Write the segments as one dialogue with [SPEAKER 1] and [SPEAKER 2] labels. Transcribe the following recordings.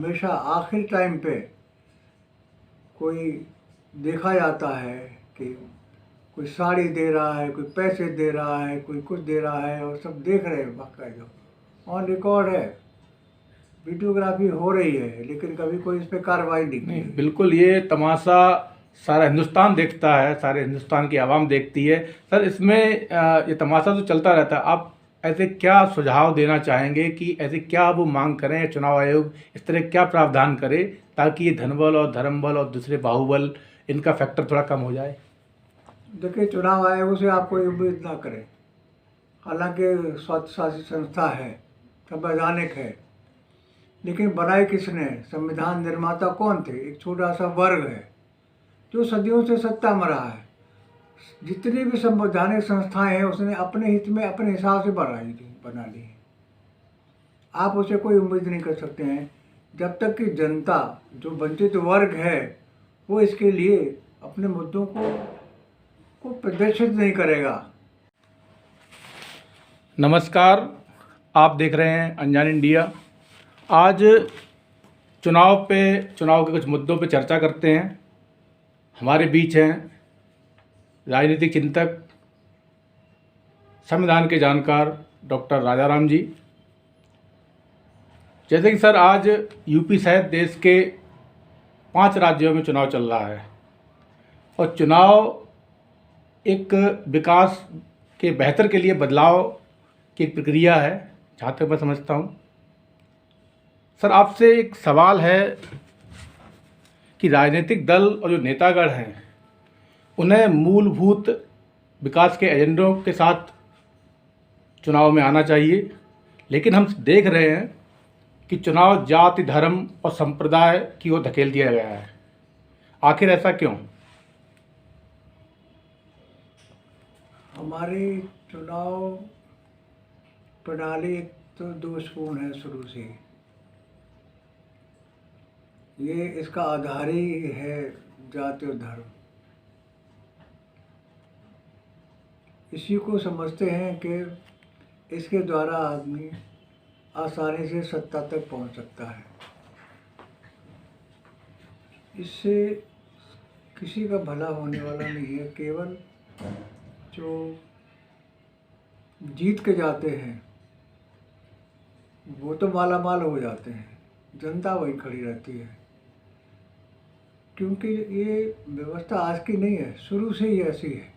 [SPEAKER 1] हमेशा आखिर टाइम पे कोई देखा जाता है कि कोई साड़ी दे रहा है, कोई पैसे दे रहा है, कोई कुछ दे रहा है, और सब देख रहे हैं। बाकायदा ऑन रिकॉर्ड है, वीडियोग्राफी हो रही है, लेकिन कभी कोई इस पर कार्रवाई नहीं की
[SPEAKER 2] नहीं,
[SPEAKER 1] है।
[SPEAKER 2] बिल्कुल ये तमाशा सारा हिंदुस्तान देखता है, सारे हिंदुस्तान की आवाम देखती है। सर, इसमें ये तमाशा तो चलता रहता है। आप ऐसे क्या सुझाव देना चाहेंगे कि ऐसे क्या वो मांग करें, चुनाव आयोग इस तरह क्या प्रावधान करे ताकि ये धनबल और धर्मबल और दूसरे बाहुबल इनका फैक्टर थोड़ा कम हो जाए?
[SPEAKER 1] देखिए, चुनाव आयोग से आप कोई उम्मीद ना करें। हालांकि स्वशासित संस्था है, संवैधानिक है, लेकिन बनाई किसने? संविधान निर्माता कौन थे? एक छोटा सा वर्ग है जो सदियों से सत्ता में रहा है। जितनी भी संवैधानिक संस्थाएं हैं उसने अपने हित में अपने हिसाब से बना ली। आप उसे कोई उम्मीद नहीं कर सकते हैं जब तक कि जनता, जो वंचित वर्ग है, वो इसके लिए अपने मुद्दों को प्रदर्शित नहीं करेगा।
[SPEAKER 2] नमस्कार, आप देख रहे हैं अनजान इंडिया। आज चुनाव के कुछ मुद्दों पे चर्चा करते हैं। हमारे बीच हैं राजनीतिक चिंतक, संविधान के जानकार डॉक्टर राजाराम जी। जैसे कि सर, आज यूपी सहित देश के 5 राज्यों में चुनाव चल रहा है और चुनाव एक विकास के बेहतर के लिए बदलाव की एक प्रक्रिया है, जहाँ तक मैं समझता हूँ। सर, आपसे एक सवाल है कि राजनीतिक दल और जो नेतागण हैं उन्हें मूलभूत विकास के एजेंडों के साथ चुनाव में आना चाहिए, लेकिन हम देख रहे हैं कि चुनाव जाति, धर्म और संप्रदाय की ओर धकेल दिया गया है। आखिर ऐसा क्यों?
[SPEAKER 1] हमारी चुनाव प्रणाली तो दोषपूर्ण है शुरू से। ये इसका आधार ही है जाति और धर्म। इसी को समझते हैं कि इसके द्वारा आदमी आसानी से सत्ता तक पहुंच सकता है। इससे किसी का भला होने वाला नहीं है। केवल जो जीत के जाते हैं वो तो माला माल हो जाते हैं, जनता वहीं खड़ी रहती है। क्योंकि ये व्यवस्था आज की नहीं है, शुरू से ही ऐसी है।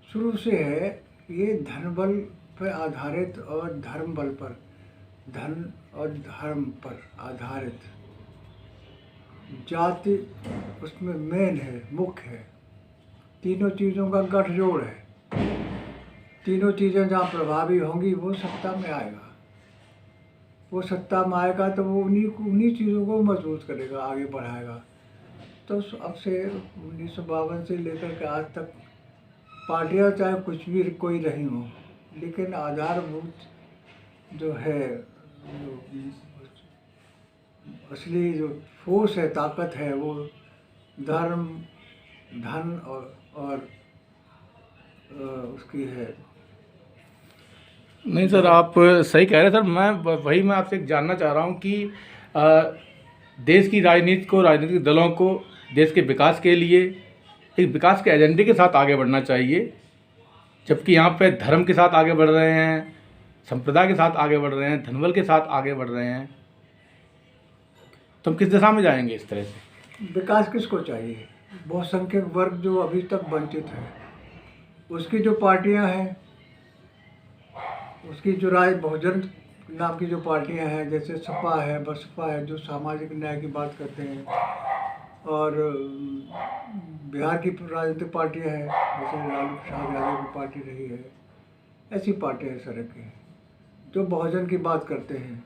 [SPEAKER 1] शुरू से है ये धन बल पर आधारित और धर्म बल पर, धन और धर्म पर आधारित। जाति उसमें मेन है, मुख्य है। तीनों चीज़ों का गठजोड़ है। तीनों चीज़ें जहाँ प्रभावी होंगी वो सत्ता में आएगा। वो सत्ता में आएगा तो वो उन्हीं चीज़ों को मजबूत करेगा, आगे बढ़ाएगा। तो अब से 1952 से लेकर के आज तक पार्टियां चाहे कुछ भी कोई रही हो, लेकिन आधारभूत जो है, जो असली जो फोर्स है, ताकत है, वो धर्म, धन और उसकी है।
[SPEAKER 2] नहीं सर, आप सही कह रहे हैं सर। मैं आपसे जानना चाह रहा हूँ कि देश की राजनीति को, राजनीतिक दलों को देश के विकास के लिए एक विकास के एजेंडे के साथ आगे बढ़ना चाहिए, जबकि यहाँ पे धर्म के साथ आगे बढ़ रहे हैं, संप्रदाय के साथ आगे बढ़ रहे हैं, धनबल के साथ आगे बढ़ रहे हैं। तो हम किस दिशा में जाएंगे इस तरह से?
[SPEAKER 1] विकास किसको चाहिए? बहुसंख्यक वर्ग जो अभी तक वंचित है, उसकी जो पार्टियां हैं, उसकी जो बहुजन नाम की जो पार्टियां हैं, जैसे सपा है, बसपा है, जो सामाजिक न्याय की बात करते हैं, और बिहार की राजनीतिक पार्टियां हैं, जैसे लालू प्रसाद यादव की पार्टी रही है। ऐसी पार्टियां सड़क की जो बहुजन की बात करते हैं।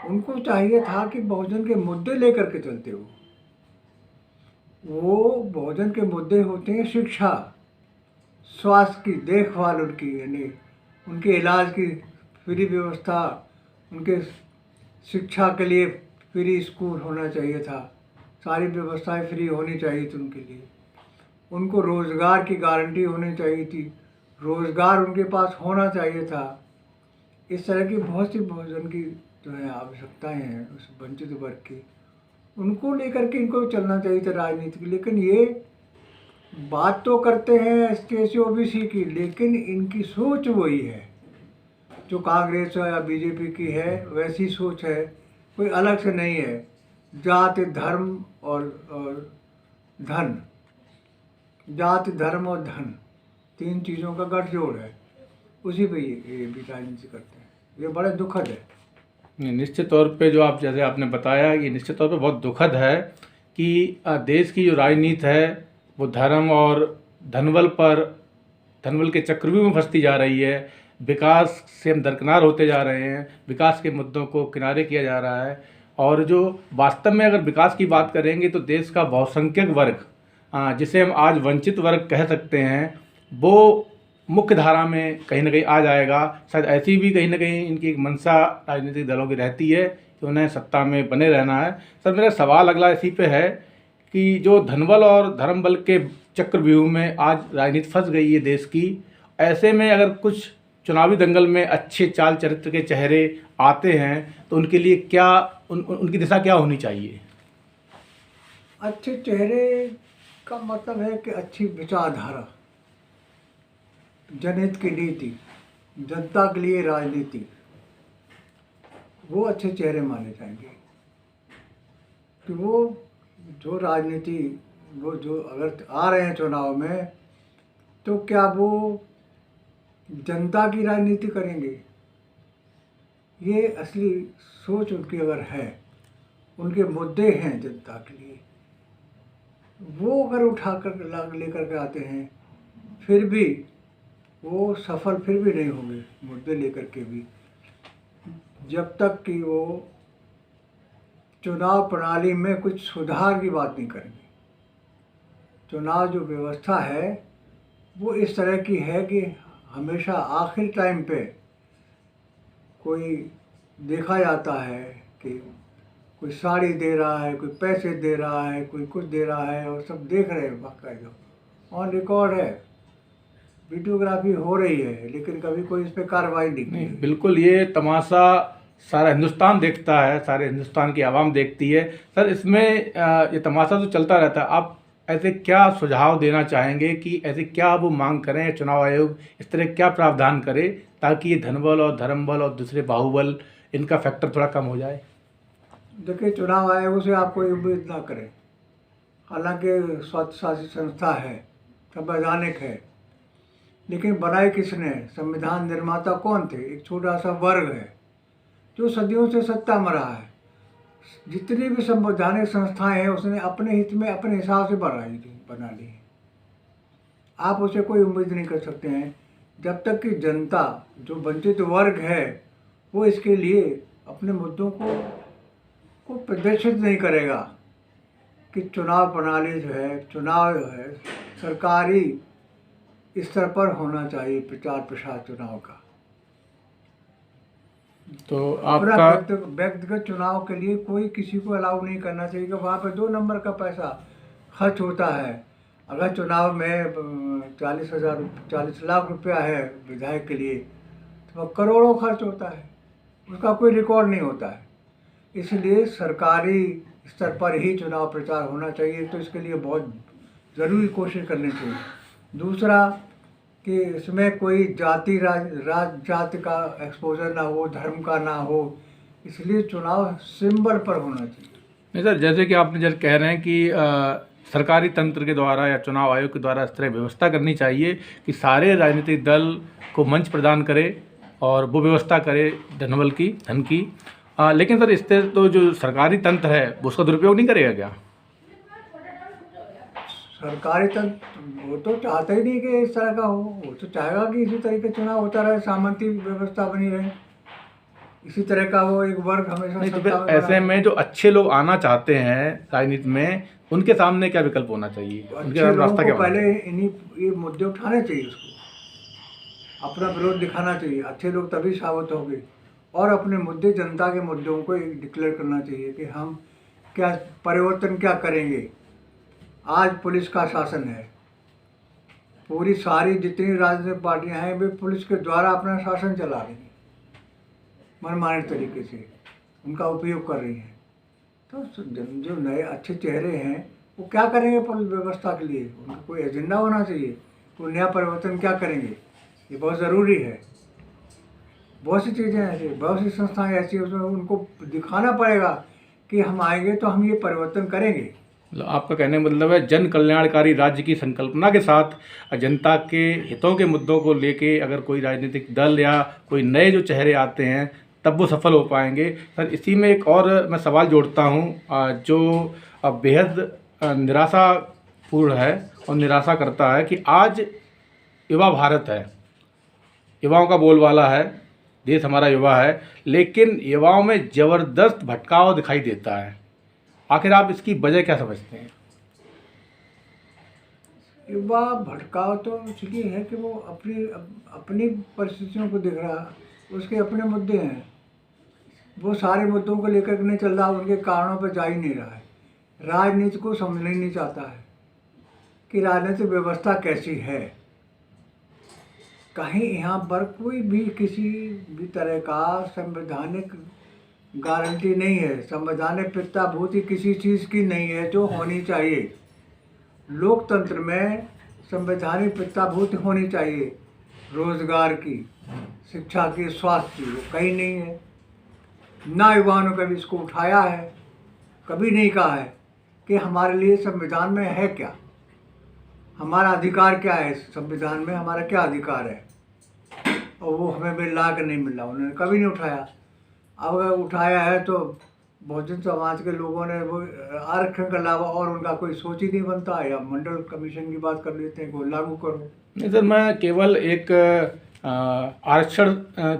[SPEAKER 1] उनको चाहिए था कि बहुजन के मुद्दे लेकर के चलते हो। वो बहुजन के मुद्दे होते हैं शिक्षा, स्वास्थ्य की देखभाल, उनकी यानी उनके इलाज की फ्री व्यवस्था, उनके शिक्षा के लिए फ्री स्कूल होना चाहिए था, सारी व्यवस्थाएं फ्री होनी चाहिए थी उनके लिए। उनको रोज़गार की गारंटी होनी चाहिए थी, रोज़गार उनके पास होना चाहिए था। इस तरह की बहुत सी बहुजन की जो है आवश्यकताएं हैं उस वंचित वर्ग की, उनको लेकर के इनको चलना चाहिए था राजनीति की। लेकिन ये बात तो करते हैं ST OBC की, लेकिन इनकी सोच वही है जो कांग्रेस या बीजेपी की है, वैसी सोच है, कोई अलग से नहीं है। जाति धर्म और धन, जाति धर्म और धन, तीन चीज़ों का गठजोड़ है, उसी पे ये भी राजनीति करते हैं। ये बड़े दुखद है।
[SPEAKER 2] निश्चित तौर पे जो आप जैसे आपने बताया, ये निश्चित तौर पे बहुत दुखद है कि देश की जो राजनीति है वो धर्म और धनबल के चक्रव्यूह में फंसती जा रही है। विकास से हम दरकिनार होते जा रहे हैं, विकास के मुद्दों को किनारे किया जा रहा है। और जो वास्तव में अगर विकास की बात करेंगे तो देश का बहुसंख्यक वर्ग, जिसे हम आज वंचित वर्ग कह सकते हैं, वो मुख्य धारा में कहीं ना कहीं आ जाएगा। शायद ऐसी भी कहीं ना कहीं इनकी एक मंशा राजनीतिक दलों की रहती है कि उन्हें सत्ता में बने रहना है। सर, मेरा सवाल अगला इसी पे है कि जो धनबल और धर्मबल के चक्रव्यूह में आज राजनीति फंस गई है देश की, ऐसे में अगर कुछ चुनावी दंगल में अच्छे चाल चरित्र के चेहरे आते हैं तो उनके लिए क्या उनकी दिशा क्या होनी चाहिए?
[SPEAKER 1] अच्छे चेहरे का मतलब है कि अच्छी विचारधारा, जनहित की नीति, जनता के लिए राजनीति, वो अच्छे चेहरे माने जाएंगे। कि वो जो राजनीति, वो जो अगर आ रहे हैं चुनाव में, तो क्या वो जनता की राजनीति करेंगे? ये असली सोच उनकी अगर है, उनके मुद्दे हैं जनता के लिए, वो अगर उठा कर लेकर के आते हैं, फिर भी वो सफल फिर भी नहीं होंगे मुद्दे लेकर के भी, जब तक कि वो चुनाव प्रणाली में कुछ सुधार की बात नहीं करेंगे। चुनाव जो व्यवस्था है वो इस तरह की है कि हमेशा आखिर टाइम पे कोई देखा जाता है कि कोई साड़ी दे रहा है, कोई पैसे दे रहा है, कोई कुछ दे रहा है, और सब देख रहे हैं, बाकायदा ऑन रिकॉर्ड है, वीडियोग्राफी हो रही है, लेकिन कभी कोई इस पर कार्रवाई नहीं।
[SPEAKER 2] बिल्कुल, ये तमाशा सारा हिंदुस्तान देखता है, सारे हिंदुस्तान की आवाम देखती है। सर, इसमें ये तमाशा तो चलता रहता है। आप ऐसे क्या सुझाव देना चाहेंगे कि ऐसे क्या वो मांग करें, चुनाव आयोग इस तरह क्या प्रावधान करे ताकि ये धनबल और धर्मबल और दूसरे बाहुबल, इनका फैक्टर थोड़ा कम हो जाए?
[SPEAKER 1] देखिए, चुनाव आयोग से आप कोई उम्मीद ना करें। हालांकि स्वशासित संस्था है, संवैधानिक है, लेकिन बनाई किसने? संविधान निर्माता कौन थे? एक छोटा सा वर्ग है जो सदियों से सत्ता में रहा है। जितनी भी संवैधानिक संस्थाएं हैं उसने अपने हित में अपने हिसाब से बना ली। आप उसे कोई उम्मीद नहीं कर सकते हैं जब तक कि जनता, जो वंचित वर्ग है, वो इसके लिए अपने मुद्दों को प्रदर्शित नहीं करेगा कि चुनाव प्रणाली जो है, चुनाव जो है, सरकारी स्तर पर होना चाहिए प्रचार प्रसार चुनाव का।
[SPEAKER 2] तो
[SPEAKER 1] अपना
[SPEAKER 2] आपका
[SPEAKER 1] व्यक्तिगत चुनाव के लिए कोई किसी को अलाउ नहीं करना चाहिए कि वहाँ पे 2 नंबर का पैसा खर्च होता है। अगर चुनाव में 40 लाख रुपया है विधायक के लिए, तो करोड़ों खर्च होता है, उसका कोई रिकॉर्ड नहीं होता है। इसलिए सरकारी स्तर पर ही चुनाव प्रचार होना चाहिए, तो इसके लिए बहुत ज़रूरी कोशिश करनी चाहिए। दूसरा कि इसमें कोई जाति का एक्सपोजर ना हो, धर्म का ना हो, इसलिए चुनाव सिंबल पर होना चाहिए।
[SPEAKER 2] नहीं सर, जैसे कि आपने जब कह रहे हैं कि सरकारी तंत्र के द्वारा या चुनाव आयोग के द्वारा इस तरह व्यवस्था करनी चाहिए कि सारे राजनीतिक दल को मंच प्रदान करे और वो व्यवस्था करे धन की, लेकिन सर इससे तो जो सरकारी तंत्र है वो उसका दुरुपयोग नहीं करेगा क्या?
[SPEAKER 1] सरकारी तंत्र वो तो चाहता ही नहीं कि इस तरह का हो। वो तो चाहेगा कि इसी तरीके चुनाव होता रहे, सामंती व्यवस्था बनी रहे, इसी तरह का वो एक वर्ग हमेशा
[SPEAKER 2] नहीं, तो
[SPEAKER 1] सत्ता
[SPEAKER 2] फिर
[SPEAKER 1] में
[SPEAKER 2] ऐसे में जो अच्छे लोग आना चाहते हैं राजनीति में, उनके सामने क्या विकल्प होना चाहिए? उनके
[SPEAKER 1] अच्छे लोगों
[SPEAKER 2] रास्ता क्या
[SPEAKER 1] को
[SPEAKER 2] होना
[SPEAKER 1] पहले
[SPEAKER 2] चाहिए?
[SPEAKER 1] ये मुद्दे उठाने चाहिए, उसको अपना विरोध दिखाना चाहिए। अच्छे लोग तभी साबित होंगे, और अपने मुद्दे, जनता के मुद्दों को डिक्लेयर करना चाहिए कि हम क्या परिवर्तन क्या करेंगे। आज पुलिस का शासन है, पूरी सारी जितनी राजनीतिक पार्टियां हैं वे पुलिस के द्वारा अपना शासन चला रही हैं मनमाने तरीके से। उनका उपयोग कर रही हैं। तो जो नए अच्छे चेहरे हैं वो क्या करेंगे पुलिस व्यवस्था के लिए? उनका कोई एजेंडा होना चाहिए, कोई नया परिवर्तन क्या करेंगे, ये बहुत ज़रूरी है। बहुत सी चीज़ें ऐसी, बहुत सी संस्थाएं ऐसी, उसमें उनको दिखाना पड़ेगा कि हम आएंगे तो हम ये परिवर्तन करेंगे।
[SPEAKER 2] मतलब आपका कहने का मतलब है जन कल्याणकारी राज्य की संकल्पना के साथ जनता के हितों के मुद्दों को लेके अगर कोई राजनीतिक दल या कोई नए जो चेहरे आते हैं तब वो सफल हो पाएंगे। सर इसी में एक और मैं सवाल जोड़ता हूँ जो बेहद निराशापूर्ण है और निराशा करता है कि आज युवा भारत है, युवाओं का बोलबाला है, देश हमारा युवा है, लेकिन युवाओं में ज़बरदस्त भटकाव दिखाई देता है। आखिर आप इसकी वजह क्या समझते हैं?
[SPEAKER 1] युवा भटकाव तो इसलिए है कि वो अपनी परिस्थितियों को देख रहा है, उसके अपने मुद्दे हैं, वो सारे मुद्दों को लेकर के नहीं चल रहा, उनके कारणों पर जा ही नहीं रहा है। राजनीति को समझना ही नहीं चाहता है कि राजनीतिक व्यवस्था कैसी है। कहीं यहाँ पर कोई भी किसी भी तरह का संवैधानिक गारंटी नहीं है, संवैधानिक पित्ताभूति किसी चीज़ की नहीं है जो होनी चाहिए। लोकतंत्र में संवैधानिक पित्ताभूति होनी चाहिए, रोजगार की, शिक्षा की, स्वास्थ्य की, वो कहीं नहीं है। ना युवाओं ने कभी इसको उठाया है, कभी नहीं कहा है कि हमारे लिए संविधान में है क्या, हमारा अधिकार क्या है, संविधान में हमारा क्या अधिकार है और वो हमें मिल रहा कि नहीं मिल रहा, उन्होंने कभी नहीं उठाया। अब अगर उठाया है तो बहुजन समाज के लोगों ने वो आरक्षण के अलावा और उनका कोई सोच ही नहीं बनता, या मंडल कमीशन की बात कर लेते हैं कि वो लागू करो।
[SPEAKER 2] नहीं सर, मैं केवल एक आरक्षण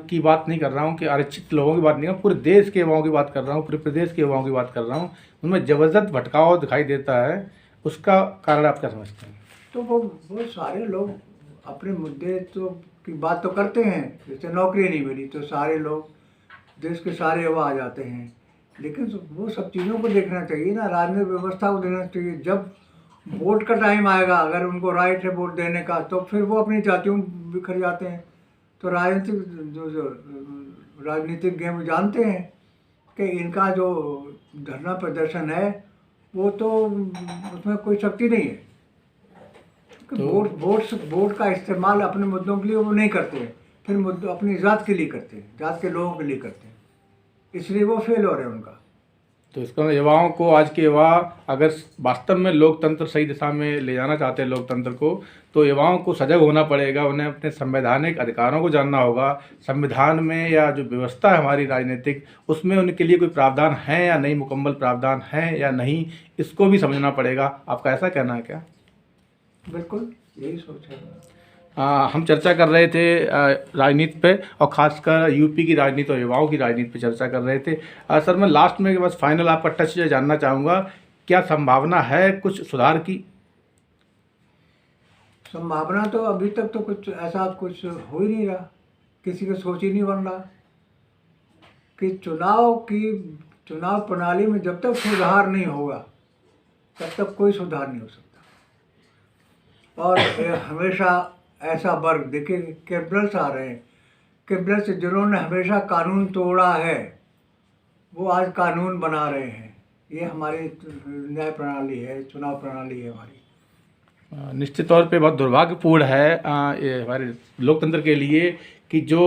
[SPEAKER 2] की बात नहीं कर रहा हूँ कि आरक्षित लोगों की बात नहीं कर रहा हूँ, पूरे देश के युवाओं की बात कर रहा हूँ, पूरे प्रदेश के युवाओं की बात कर रहा हूँ। उनमें ज़बरदस्त भटकाव दिखाई देता है, उसका कारण आप क्या समझते हैं?
[SPEAKER 1] तो वो सारे लोग अपने मुद्दे तो की बात तो करते हैं, जैसे नौकरी नहीं मिली तो सारे लोग, देश के सारे युवा आ जाते हैं, लेकिन वो सब चीज़ों को देखना चाहिए ना, राजनीतिक व्यवस्था को देखना चाहिए। जब वोट का टाइम आएगा, अगर उनको राइट है वोट देने का, तो फिर वो अपनी जातियों में बिखर जाते हैं। तो राजनीतिक गेम जानते हैं कि इनका जो धरना प्रदर्शन है वो तो उसमें कोई शक्ति नहीं है।
[SPEAKER 2] तो
[SPEAKER 1] वोट का इस्तेमाल अपने मुद्दों के लिए वो नहीं करते हैं, फिर मुद्दों अपनी जात के लिए करते हैं, जात के लोगों के लिए करते हैं, इसलिए वो फेल हो रहे हैं उनका।
[SPEAKER 2] तो इसका मतलब युवाओं को, आज के युवा अगर वास्तव में लोकतंत्र सही दिशा में ले जाना चाहते हैं लोकतंत्र को, तो युवाओं को सजग होना पड़ेगा, उन्हें अपने संवैधानिक अधिकारों को जानना होगा। संविधान में या जो व्यवस्था है हमारी राजनीतिक, उसमें उनके लिए कोई प्रावधान है या नहीं, मुकम्मल प्रावधान है या नहीं, इसको भी समझना पड़ेगा। आपका ऐसा कहना है क्या?
[SPEAKER 1] बिल्कुल यही सोच है।
[SPEAKER 2] हम चर्चा कर रहे थे राजनीति पे, और ख़ासकर यूपी की राजनीति और युवाओं की राजनीति पे चर्चा कर रहे थे। सर मैं लास्ट में बस फाइनल आपका टच जानना चाहूँगा, क्या संभावना है कुछ सुधार की?
[SPEAKER 1] संभावना तो अभी तक तो कुछ ऐसा कुछ हो ही नहीं रहा, किसी का सोच ही नहीं बन रहा कि चुनाव प्रणाली में जब तक सुधार नहीं होगा तब तक कोई सुधार नहीं हो सकता। और हमेशा ऐसा वर्ग देखिए, क्रिमिनल्स आ रहे हैं, क्रिमिनल्स जिन्होंने हमेशा कानून तोड़ा है वो आज कानून बना रहे हैं। ये हमारी न्याय प्रणाली है, चुनाव प्रणाली है हमारी।
[SPEAKER 2] निश्चित तौर पे बहुत दुर्भाग्यपूर्ण है ये हमारे लोकतंत्र के लिए कि जो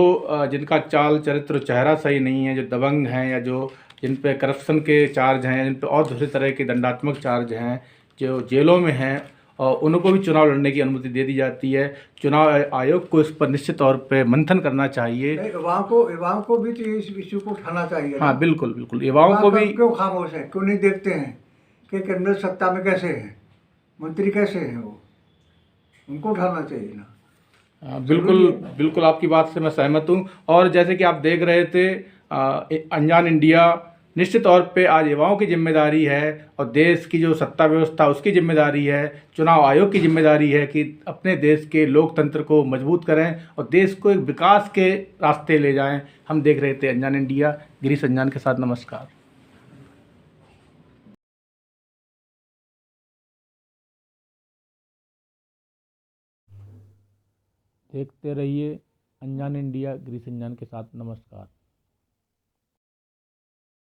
[SPEAKER 2] जिनका चाल चरित्र चेहरा सही नहीं है, जो दबंग हैं, या जो जिन पे करप्शन के चार्ज हैं, जिन पे और दूसरे तरह के दंडात्मक चार्ज हैं, जो जेलों में हैं, और उनको भी चुनाव लड़ने की अनुमति दे दी जाती है। चुनाव आयोग को इस पर निश्चित तौर पे मंथन करना चाहिए।
[SPEAKER 1] युवाओं को भी तो इस इश्यू को उठाना चाहिए ना।
[SPEAKER 2] हाँ बिल्कुल बिल्कुल, युवाओं को भी।
[SPEAKER 1] क्यों खामोश है, क्यों नहीं देखते हैं कि क्रिमिनल सत्ता में कैसे हैं, मंत्री कैसे हैं, वो उनको उठाना चाहिए ना।
[SPEAKER 2] बिल्कुल बिल्कुल, आपकी बात से मैं सहमत हूँ। और जैसे कि आप देख रहे थे अनजान इंडिया, निश्चित तौर पे आज युवाओं की जिम्मेदारी है, और देश की जो सत्ता व्यवस्था उसकी जिम्मेदारी है, चुनाव आयोग की जिम्मेदारी है कि अपने देश के लोकतंत्र को मजबूत करें और देश को एक विकास के रास्ते ले जाएं। हम देख रहे थे अनजान इंडिया, गिरीश अनजान के साथ नमस्कार। देखते रहिए अनजान इंडिया, गिरीश अनजान के साथ नमस्कार।